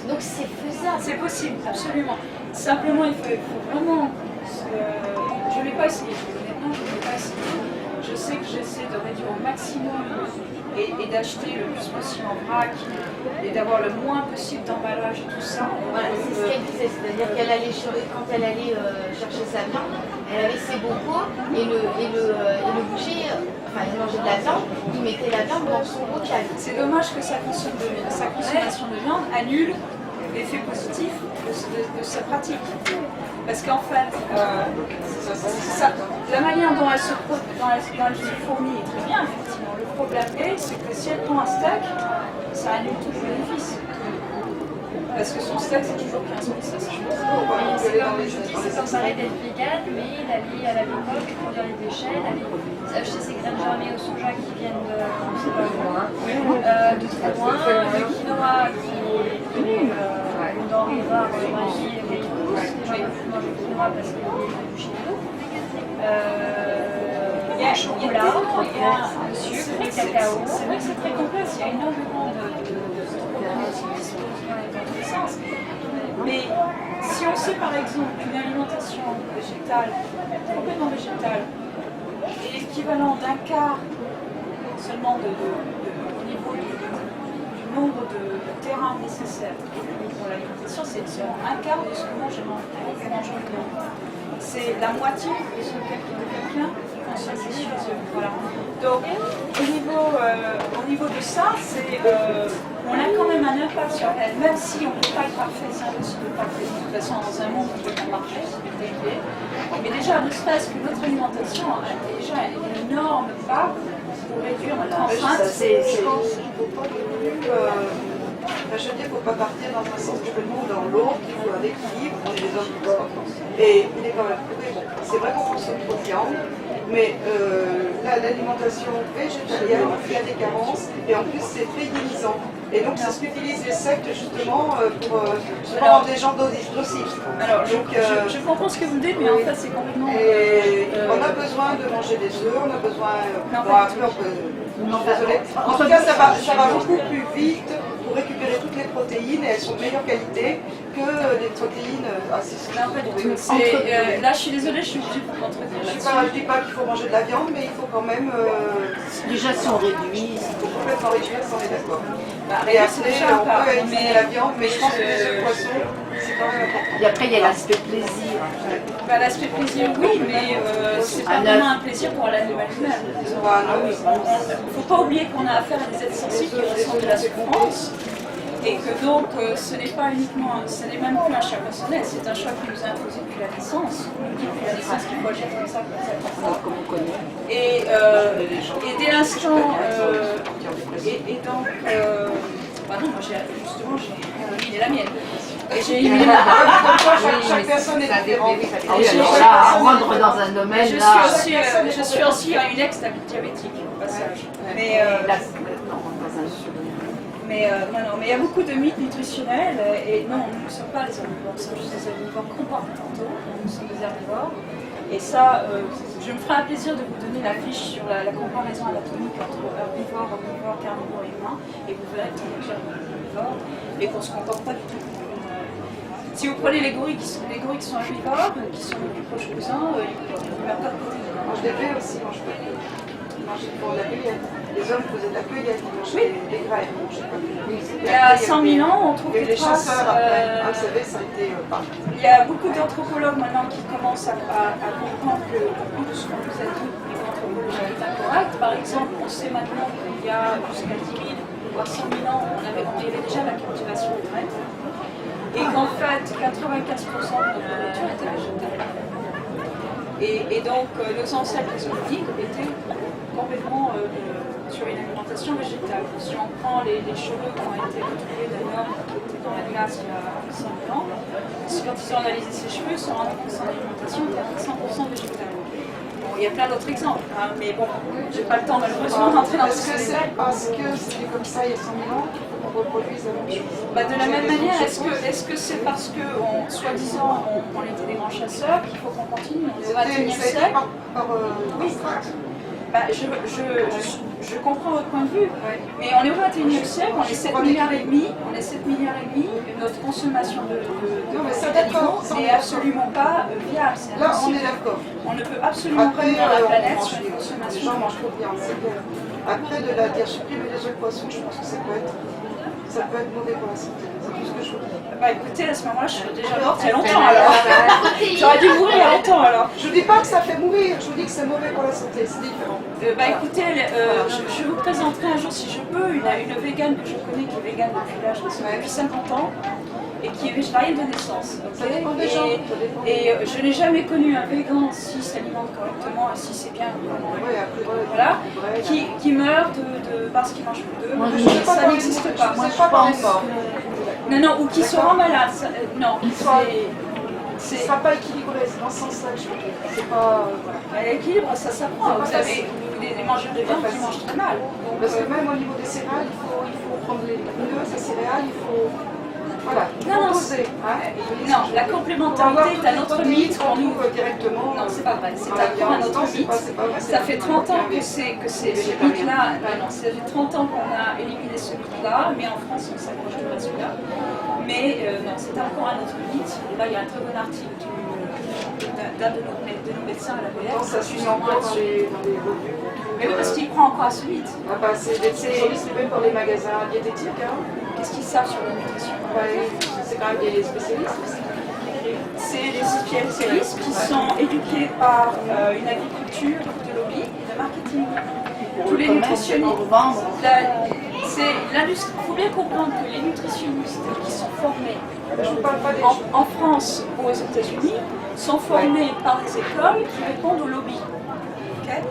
Donc c'est faisable. C'est possible, absolument. Simplement, il faut vraiment... je ne l'ai pas essayé, honnêtement, je ne l'ai pas essayé. Je sais que j'essaie de réduire au maximum et d'acheter le plus possible en vrac et d'avoir le moins possible d'emballage et tout ça. Voilà, c'est ce qu'elle disait, c'est-à-dire qu'elle allait quand elle allait chercher sa viande, elle avait ses bocaux et le boucher, enfin il mangeait de la viande, il mettait la viande dans son bocal. C'est dommage que sa consommation de viande annule l'effet positif de sa pratique. Parce qu'en fait, la manière dont elle se fournit est très bien, effectivement. Le problème c'est que si elle prend un steak, ça annule tout le bénéfice. Parce que son steak, c'est toujours 15 000, ça change. C'est comme je dis, c'est sans arrêt d'être vegan, mais d'aller à la viande pour produire les déchets, d'aller acheter ses graines germées au soja qui viennent de on sait pas loin, de très loin, le quinoa qui est une denrée rare dans les pays où les gens ne peuvent plus manger de quinoa parce qu'il est du chez nous. Il y a le chocolat, il y a le sucre, le cacao. C'est vrai que c'est très complexe, il y a énormément de problématiques qui se posent dans tous les sens. Mais si on sait par exemple qu'une alimentation végétale, complètement végétale, est l'équivalent d'un quart seulement au niveau du nombre de terrains nécessaires pour l'alimentation, c'est seulement un quart de ce que mange aujourd'hui. C'est la moitié de ce que quelqu'un consomme chez eux. Voilà. Donc, au niveau de ça, on a quand même un impact sur elle, même si on ne peut pas être parfait, c'est impossible de être parfait. De toute façon, dans un monde où on ne peut pas marcher, c'est délié. Mais déjà, ne serait-ce que notre alimentation a déjà une énorme part pour réduire notre empreinte. Je pense qu'il ne faut pas non plus je dis, il ne faut pas partir dans un sens complètement ou dans l'autre, il faut un équilibre, on est des omnivores. Et il est quand même prouvé, c'est vrai qu'on consomme trop de viande, mais l'alimentation végétalienne, il y a des carences, et en plus c'est très guérissant. Et donc c'est ce qu'utilisent les sectes justement pour rendre les gens dociles. Alors je comprends ce que vous dites, mais en fait c'est complètement... on a besoin de manger des œufs, on a besoin... Désolée. En tout cas, ça va beaucoup plus vite pour récupérer toutes les protéines et elles sont de meilleure qualité que les protéines là, je suis désolée, je suis obligée de vous contredire. Je ne dis pas qu'il faut manger de la viande, mais il faut quand même... Déjà, si on réduit, complètement réduire, ça on est d'accord. Et après, on peut éliminer la viande, mais je pense que les œufs poissons, c'est quand même important. et après, il y a l'aspect plaisir. L'aspect plaisir, oui, mais c'est pas vraiment un plaisir pour l'animal humain. Il ne faut pas oublier qu'on a affaire à des êtres sensibles qui ressentent de la souffrance. Et que donc ce n'est pas uniquement, ce n'est même plus un choix personnel, c'est un choix qui nous a imposé depuis la naissance. Depuis la naissance qu'il faut agir comme ça, Comme on connaît. Et dès l'instant, et donc, bah non, moi justement j'ai éliminé la mienne. Et j'ai éliminé chaque personne est différente. On rentre dans un domaine là. Je suis aussi une ex-diabétique au passage. Mais non, mais il y a beaucoup de mythes nutritionnels et non, nous ne sommes pas les herbivores, nous sommes juste des herbivores comportementaux, nous sommes des herbivores. Et ça, je me ferai un plaisir de vous donner la fiche sur la comparaison anatomique entre herbivores, omnivores, carnivores et humains, et vous verrez qu'on est herbivores et qu'on ne se comporte pas du tout. Si vous prenez les gorilles qui sont herbivores, qui sont les plus proches cousins, ils ne meurent pas de protéines. Ils mangent des baies aussi, ils mangeaient pour la cueillette. Les hommes faisaient de la cueillette, ils mangeaient des graines. Il y a 100 000 ans, on trouve des les traces. chasseurs après. Vous savez, ça a été Il y a beaucoup d'anthropologues maintenant qui commencent à comprendre que tout ce qu'on nous a dit au niveau anthropologique est incorrect. Par exemple, on sait maintenant qu'il y a jusqu'à 10 000 voire 100 000 ans, on avait déjà la cultivation des graines. Et qu'en fait, 95% de notre nourriture était végétale. Et donc, nos ancêtres, les hominines, étaient complètement sur une alimentation végétale. Si on prend les cheveux qui ont été retrouvés d'ailleurs, qui étaient dans la glace il y a 100 ans, quand ils ont analysé ces cheveux, ils se sont rendus compte que son alimentation était à 100% végétale. Bon, il y a plein d'autres exemples, hein, mais bon, j'ai pas le temps malheureusement d'entrer dans ce détail. Parce que c'était comme ça il y a 100 000 ans. reproduisent la même chose. Bah, de la même manière, est-ce que c'est parce que, soi-disant, on était des grands chasseurs qu'il faut qu'on continue? On est au XXIe siècle. Par strat. Bah, je comprends votre point de vue, mais on est au XXIe siècle, on est 7 milliards et demi, et notre consommation d'animaux n'est absolument pas viable. C'est Là, on impossible. est d'accord. On ne peut absolument pas tenir la planète sur une Les consommation. gens mangent trop bien, c'est clair. Après, de la dire supprimer les œufs poissons, je pense que ça peut être mauvais pour la santé. C'est tout ce que je veux dire. Bah écoutez, à ce moment-là, je serais déjà morte il y a longtemps alors. J'aurais dû mourir il y a longtemps alors. Je ne dis pas que ça fait mourir, je vous dis que c'est mauvais pour la santé, c'est différent. Bah écoutez, je vous présenterai un jour si je peux une végane que je connais qui est végane depuis l'âge depuis 50 ans et qui est végétarienne de naissance. Ça dépend des gens. Et je n'ai jamais connu un végan s'il s'alimente correctement et si c'est bien. Ouais, après, Voilà, ouais, qui meurt parce qu'il mange plus d'œufs. Ça n'existe pas. Moi, je pense mort. Non, ou qui se rend malade. Non, Ce ne sera pas équilibré, c'est dans ce sens-là que je veux dire. C'est pas. L'équilibre, ça s'apprend. Vous avez des mangeurs de viande qui mangent très mal. Parce que même au niveau des céréales, il faut prendre les légumineuses, les céréales, il faut. Voilà, il faut doser. Non, la complémentarité est un autre mythe qu'on nous. Directement. Non, c'est pas vrai. C'est encore un autre mythe. Ça fait 30 ans que c'est ce mythe-là. Non, ça fait 30 ans qu'on a éliminé ce mythe-là, mais en France, on s'approche de celui-là. Mais non, c'est encore un autre mythe. Et là, il y a un très bon article d'un de nos médecins à la BR. Ça suit encore dans les revues. Mais oui, parce qu'il prend encore à ce mythe. Ah bah, c'est distribué par les magasins diététiques. Hein. Qu'est-ce qu'ils savent sur la nutrition? C'est quand même des spécialistes. C'est des spécialistes qui sont éduqués par une agriculture de lobby et de marketing. Tous les nutritionnistes. Il faut bien comprendre que les nutritionnistes qui sont formés en France ou aux États-Unis sont formés par des écoles qui répondent au lobby. Okay?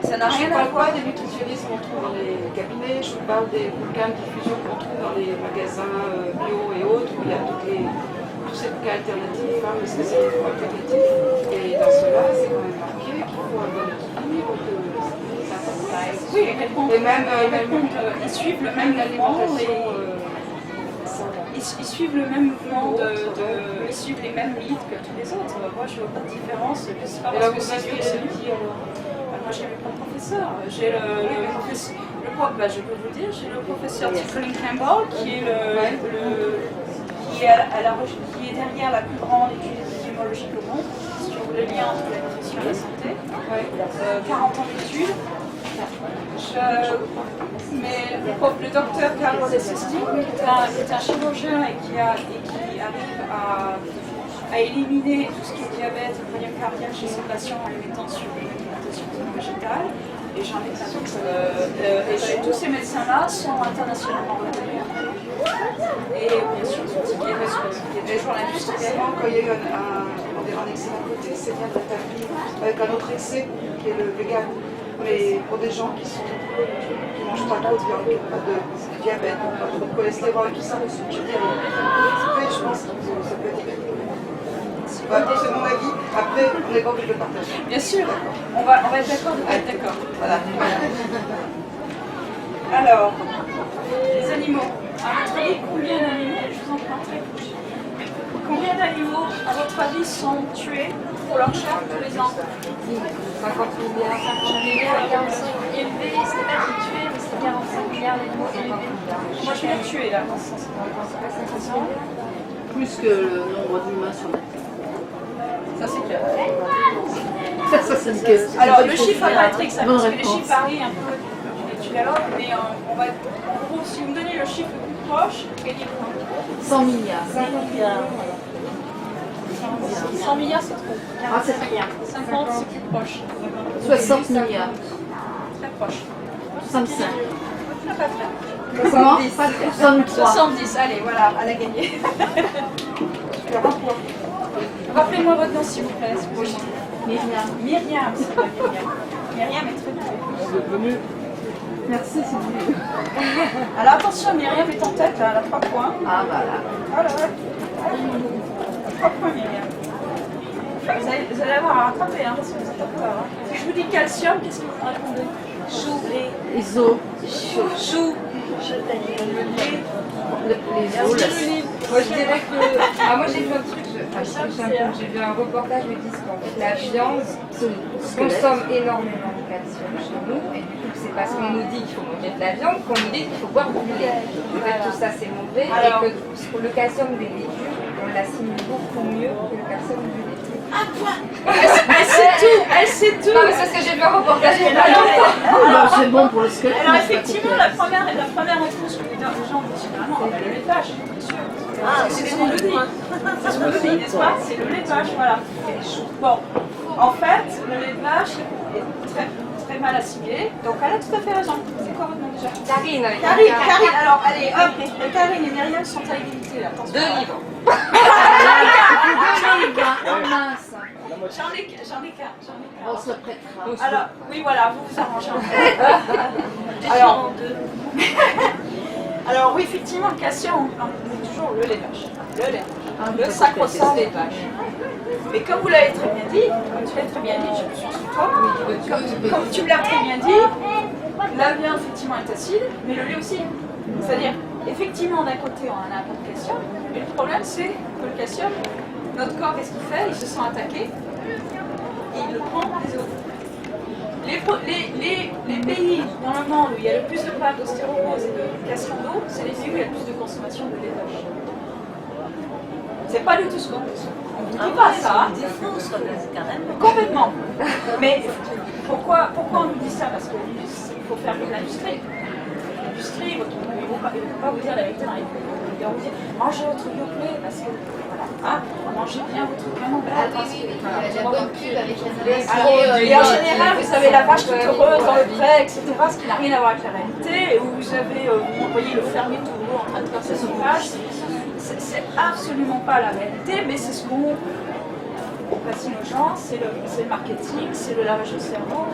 Ça n'a rien à voir. Je ne parle pas des nutritionnistes qu'on trouve dans les cabinets, je vous parle des bouquins de diffusion qu'on trouve dans les magasins bio et autres, où il y a tous ces bouquins alternatifs, hein, les spécialités alternatifs. Et dans cela, c'est quand même marqué qu'il faut un bon équilibre, que c'est important. Oui, ils suivent le même mouvement. Ils suivent le même mouvement ils suivent les mêmes mythes que tous les autres. Moi, je vois pas de différence. Je sais pas parce que c'est mieux que celui. Moi, j'ai mes propres professeurs. J'ai le professeur, je peux vous le dire, j'ai le professeur Colin Campbell qui est derrière la plus grande étude épidémiologique au monde sur le lien entre la nutrition et la santé. 40 ans d'études. Mais le docteur Carlos Sesti est un chirurgien et qui arrive à éliminer tout ce qui est diabète, problème cardiaque chez ses patients en les mettant sur une alimentation végétale. Et j'en ai plein d'autres. Et tous ces médecins-là sont internationalement reconnus. Et bien sûr, ils sont équipés parce qu'il y a toujours l'industrie. Quand il y a eu un excès d'un côté, c'est bien de l'établir avec un autre excès qui est le vegan. Mais pour des gens qui ne mangent pas trop de viande, qui n'ont pas de diabète, pas trop de cholestérol, tout ça, je veux dire, je pense que ça peut être c'est mon avis. Après, on n'est pas obligé de le partager. Bien sûr, on va être d'accord de pas être d'accord. Voilà. Alors, les animaux. À votre avis, combien d'animaux, je vous en prends très proche, combien d'animaux, à votre avis, sont tués pour leur chair tous les ans? 50 milliards. 50 milliards, 45 élevés, c'était pas qui tués, mais c'était 45 milliards d'animaux élevés. Moi, je viens de tuer là, dans ce sens. Plus que le nombre d'humains sur la Terre. Ça, c'est clair. Ça, c'est une Alors, le chiffre va pas être exact, Bonne parce que les réponse. chiffres varient un peu d'une étude à l'autre, mais on va être. En gros, si vous me donnez le chiffre le plus proche, gagnez le point. 100 milliards. 50 milliards. 100 milliards, c'est trop. 47 milliards. 50, c'est plus proche. 60 milliards. Très proche. 65. Pas très. Comment 63. 70, allez, voilà, elle a gagné. Rappelez-moi votre nom, s'il vous plaît. Myriam. Myriam, c'est pas Myriam. Myriam est très douée. Merci, c'est vous. Alors attention, Myriam est en tête, là, elle a 3 points. Ah, voilà. Voilà, ouais. 3 points, Myriam. Vous allez avoir à rattraper, hein, parce que vous êtes en retard. Si je vous dis calcium, qu'est-ce que vous répondez? Chou. Iso. Chou. Moi je dirais que. Moi j'ai vu un truc, j'ai vu un reportage où ils disent qu'en fait la viande consomme énormément de calcium chez nous et du coup c'est parce qu'on nous dit qu'il faut manger de la viande qu'on nous dit qu'il faut boire du lait. En fait tout ça c'est mauvais et que le calcium des légumes on l'assimile beaucoup mieux que le calcium du lait. Elle sait tout. Non mais c'est ce que j'ai vu un reportage. Alors c'est bon pour le squelette. Alors effectivement, la première réponse que les gens disent généralement, le lait de vache, bien sûr. C'est ce qu'on nous dit. C'est ce qu'on nous dit, n'est-ce pas? C'est le lait de vache, voilà. Bon, en fait, le lait de vache est très, très mal assimilé, donc elle a tout à fait raison. C'est quoi votre nom déjà? Karine. Karine, alors allez, hop, Karine et Myriam sont à égalité là. 2 livres. J'en ai qu'un. On se le prêtera. Alors, oui, voilà, vous vous arrangez. Alors, oui, effectivement, le calcium, on dit toujours le lait de vache. Le lait de vache. Le sacro-saint lait de vache. Mais comme vous l'avez très bien dit, je suis sur toi, comme tu l'as très bien dit, la viande, effectivement, est acide, mais le lait aussi. C'est-à-dire, effectivement, d'un côté, on a un peu de calcium, mais le problème, c'est que le calcium, notre corps, qu'est-ce qu'il fait? Il se sent attaqué, et il le prend des autres. Les pays dans le monde où il y a le plus de cas d'ostéoporose et de cassation d'eau, c'est les pays où il y a le plus de consommation de lait de vache. C'est pas du tout ce qu'on dit. On ne dit pas ça. Complètement. Mais pourquoi on nous dit ça? Parce qu'il faut faire de l'industrie. L'industrie, il ne faut pas vous dire la vérité dans les pays. Il va vous dire mangez votre yoplait parce que voilà, mangez bien votre vraiment belle. La bonne pub avec la Et en général, vous avez la vache toute heureuse dans le pré, etc. Ce qui n'a rien à voir avec la réalité. Où vous avez, vous voyez le fermier toujours en train de faire ses vaches. C'est absolument pas la réalité, mais c'est ce qu'on fascine aux gens, c'est le marketing, c'est le lavage de cerveau.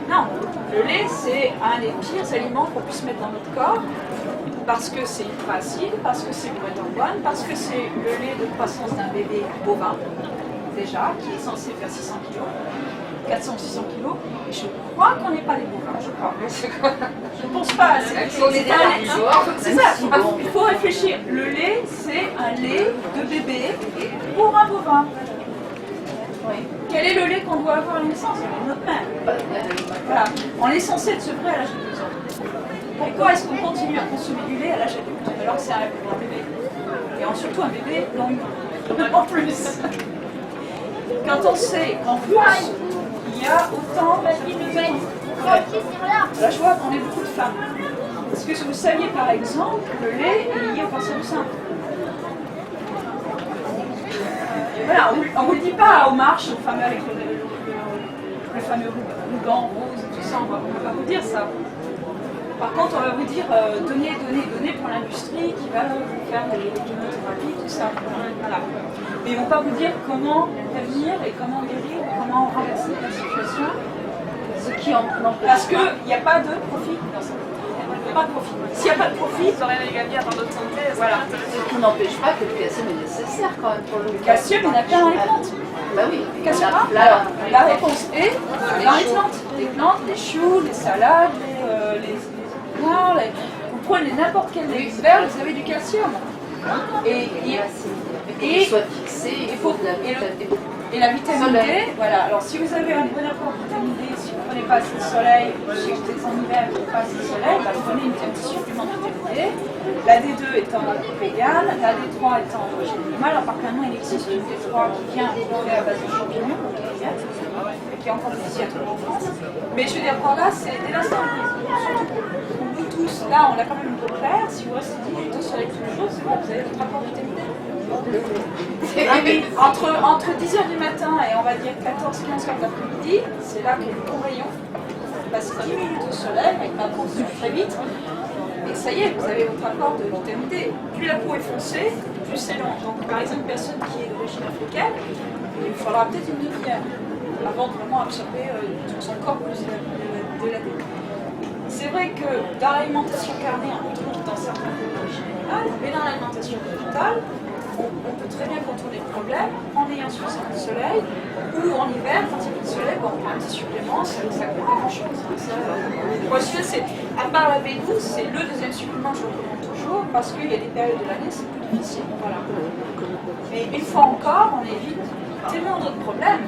Non, le lait, c'est un des pires aliments qu'on puisse mettre dans notre corps, parce que c'est ultra acide, parce que c'est bourré d'hormones, parce que c'est le lait de croissance d'un bébé bovin, déjà, qui est censé faire 600 kg, 400 ou 600 kg, et je crois qu'on n'est pas des bovins, je crois. Je ne pense pas. C'est ça, il faut réfléchir. Le lait, c'est un lait de bébé pour un bovin. Quel est le lait qu'on doit avoir à la naissance? Notre mère. Voilà. On est censé être sevré à l'âge de 2 ans. Pourquoi est-ce qu'on continue à consommer du lait à l'âge adulte alors que c'est un lait pour un bébé? Et surtout un bébé non humain. En plus. Quand on sait qu'en France, il y a autant là je vois qu'on est beaucoup de femmes. Est-ce que vous saviez par exemple que le lait est lié au cancer du sein? Voilà, on ne vous le dit pas aux marches, aux fameux avec le fameux ruban rose et tout ça, on ne va pas vous dire ça. Par contre, on va vous dire donnez pour l'industrie qui va vous faire des chimiothérapies, tout ça. Voilà. Mais ils ne vont pas vous dire comment prévenir et comment guérir, comment renverser la situation. Parce qu'il n'y a pas de profit dans ça. Il n'y a pas de profit. S'il n'y a pas de profit, ils n'ont rien à gagner dans notre santé. Voilà. Ce qui n'empêche pas que le calcium est nécessaire quand même pour le calcium, il y en a plein dans les plantes. Bah oui. Alors, la réponse est dans les plantes. Les plantes, les choux, les salades, les vous prenez n'importe quel verre, vous avez du calcium. Et la vitamine D, voilà. Alors si vous avez un bon apport de vitamine D, si vous ne prenez pas assez de soleil, si vous êtes en hiver et vous n'avez pas assez de soleil, prenez un petit supplément de vitamine D. La D2 étant végane, la D3 étant d'origine animale, alors particulièrement il existe une D3 qui vient à base de champignons, et qui est encore difficile à trouver en France. Mais je veux dire par là, c'est dès l'instant où vous tous, là on a quand même une peau claire, si vous restez 10 minutes au soleil tous les jours, c'est bon, vous avez votre apport de vitamine D. Entre 10h du matin et on va dire 14-15h de l'après-midi, c'est là qu'il y a le bon rayon. Vous passez 10 minutes au soleil avec ma peau très vite. Et ça y est, vous avez votre apport de vitamine D. Plus la peau est foncée, plus c'est long. Donc par exemple, une personne qui est d'origine africaine, il faudra peut-être une demi-heure avant de vraiment absorber tout son corps plus de la D. C'est vrai que dans l'alimentation carnée, on trouve dans certains produits végétales, mais dans l'alimentation végétale, on peut très bien contourner le problème en ayant suffisamment de soleil, ou en hiver, quand il y a plus de soleil, bon, on prend un petit supplément, ça ne coûte pas grand-chose. Moi, c'est, à part la B12, c'est le deuxième supplément que je recommande toujours, parce qu'il y a des périodes de l'année, c'est plus difficile. Voilà. Mais une fois encore, on évite tellement d'autres problèmes.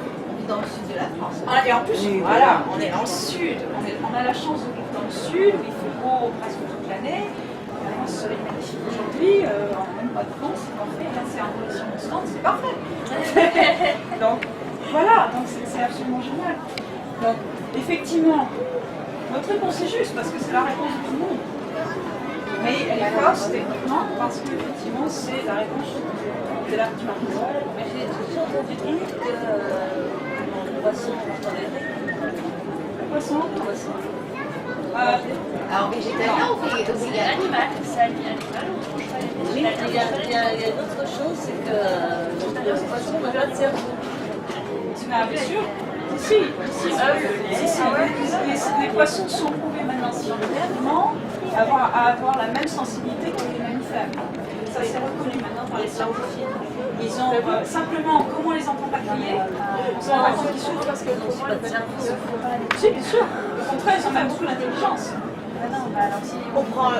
Dans le sud de la France. Ah, et en plus, voilà, on est dans le sud, on a la chance de vivre dans le sud, où il fait beau presque toute l'année. Le soleil est magnifique aujourd'hui, en même pas de France, c'est parfait. Là, c'est en condition constante, c'est parfait. Donc, voilà, donc c'est absolument génial. Donc, effectivement, votre réponse est juste, parce que c'est la réponse de tout le monde. Mais elle est fausse techniquement, parce qu'effectivement, c'est la réponse de la du marché. Mais j'ai toujours entendu dire que le poisson, Le poisson, Alors végétalien ou vegan? L'animal, c'est animal ou il y a une autre chose, c'est que le poisson n'a pas de cerveau. Bien sûr. Les poissons sont prouvés maintenant scientifiquement à avoir la même sensibilité que les mammifères. Ça c'est reconnu maintenant par les scientifiques. Ils ont simplement, comme on les entend pas crier, on s'en rend compte qu'ils souffrent parce qu'ils n'ont pas de cerveau. Si, bien sûr. Au contraire, ils ont même beaucoup d'intelligence. On prend le...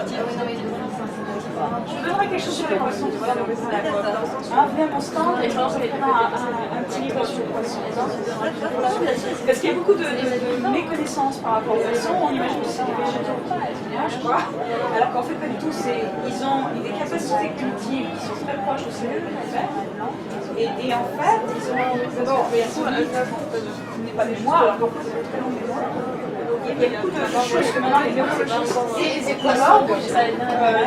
Je donnerai quelque chose sur les poissons. Viens à mon stand et je lance un petit livre sur les poissons. Parce qu'il y a beaucoup de méconnaissances par rapport aux poissons. On imagine que c'est des végétaux je crois. Alors qu'en fait, pas du tout. Ils ont des capacités cognitives qui sont très proches de cellules mammifères. Et en fait, ils ont d'abord, il n'est pas de mémoire, alors qu'en fait, c'est très long mémoire. Il y a beaucoup de choses que maintenant les biologistes et les écologues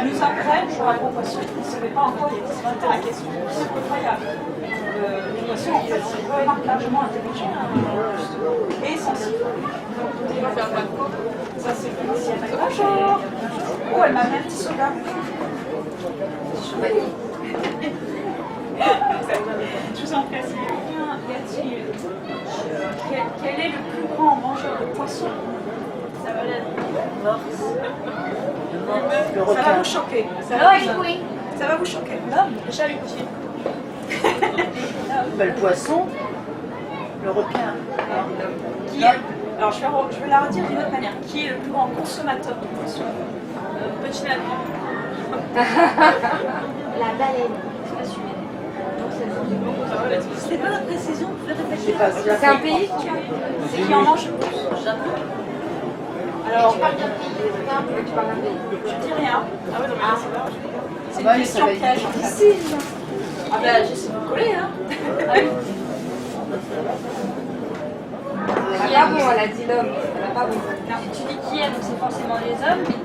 nous apprennent sur l'agropoisson. Ils ne savaient pas encore, ils se pointaient la question. C'est incroyable. Les poissons, en fait, c'est remarquablement intelligent et sensible. Ça, c'est Félicien. Bonjour. Oh, elle m'a mis un petit soda. Je vous en prie, s'il y a-t-il quel est le plus grand mangeur de poissons? Ça va vous choquer. Ça va vous choquer. Déjà le petit. Le poisson, le requin. Qui est, alors je vais la redire d'une autre manière. Qui est le plus grand consommateur de poissons? Petit lapin. La baleine. C'était pas la précision, vous pouvez répéter. C'est un pays C'est qui en mange le plus? Japon. Alors, Tu parles d'un pays ou d'un peu? Tu parles d'un pays. je dis rien. Ah ouais, non, mais là, c'est vrai. C'est une question piège. Difficile. Ah ben, j'essaie de me coller, hein. Ah oui. Elle n'a pas bon, elle a dit l'homme. Elle n'a pas bon. Tu dis qui est, donc c'est forcément les hommes, mais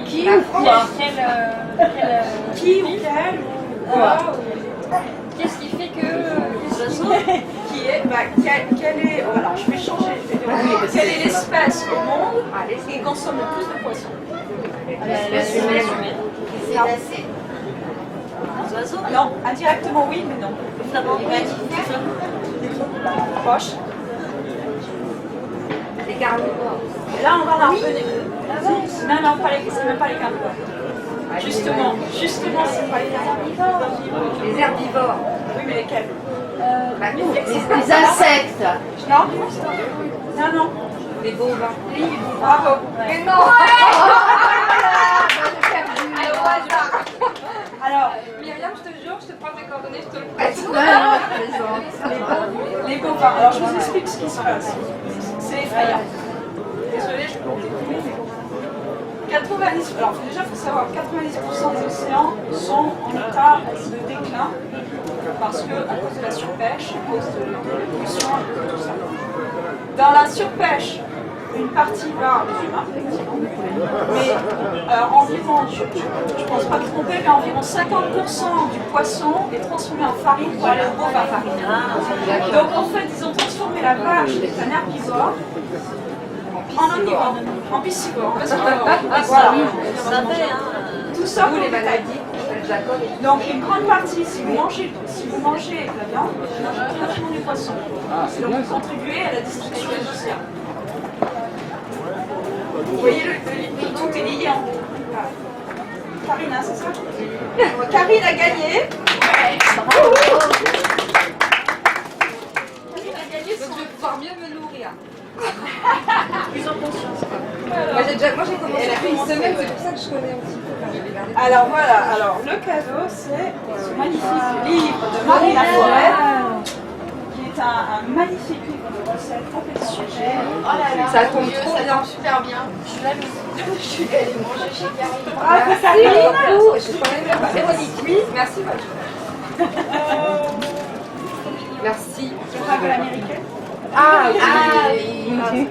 qui La ou fois. Qui ou quel ou quoi qu'est-ce qui fait que qui est, quelle est, oh, alors je vais changer, quelle est l'espèce au monde qui consomme le plus de poissons? L'espèce humaine. C'est assez. Les oiseaux. Non, indirectement oui, mais non. Proche. Les carnivores. Et là, on va la revenir. Non, c'est même pas les carnivores. Justement, c'est pas les carnivores. Les herbivores. Oui, mais lesquels? Les insectes. Non. Les bovins. Bravo. Mais non. Alors, Myriam, je te jure, je te prends tes coordonnées, je te le prête. les bovins. Alors, je vous explique ce qui se passe. C'est effrayant. Désolée, je peux vous découvrir. 90, alors déjà, il faut savoir que 90% des océans sont en état de déclin parce que, à cause de la surpêche, à cause de l'épollution, et tout ça. Dans la surpêche, une partie va aux humains, effectivement, mais environ, je ne pense pas me tromper, mais environ 50% du poisson est transformé en farine pour aller au bovin. Donc en fait, ils ont transformé la vache, qui est un herbivore, en omnivore, en piscivore. Voilà. Tout ça pour les maladies. Donc une grande partie, si vous mangez de la viande, vous mangez pratiquement du poisson. Donc vous contribuez à la destruction des océans. Vous voyez, tout est lié en fait. Karine, hein, c'est ça? Karine a gagné. Bravo. Karine a gagné son... Donc je vais pouvoir mieux me nourrir. Plus en conscience. Moi j'ai commencé depuis une semaine, c'est pour ça que je connais un petit peu. Enfin, je vais garder. Alors voilà, alors le cadeau c'est ce magnifique livre de Marie Laforêt, qui est un magnifique livre de recettes complètement sujet. Oh là là, Ça tombe mon Dieu, trop ça bien. tombe super bien. Je suis là, je suis allée manger chez Karine. Bravo Karine. Beaucoup. Je connais même pas. Véronique, oui, merci. Merci. Je parle de l'américaine. Ah, Ah oui. oui.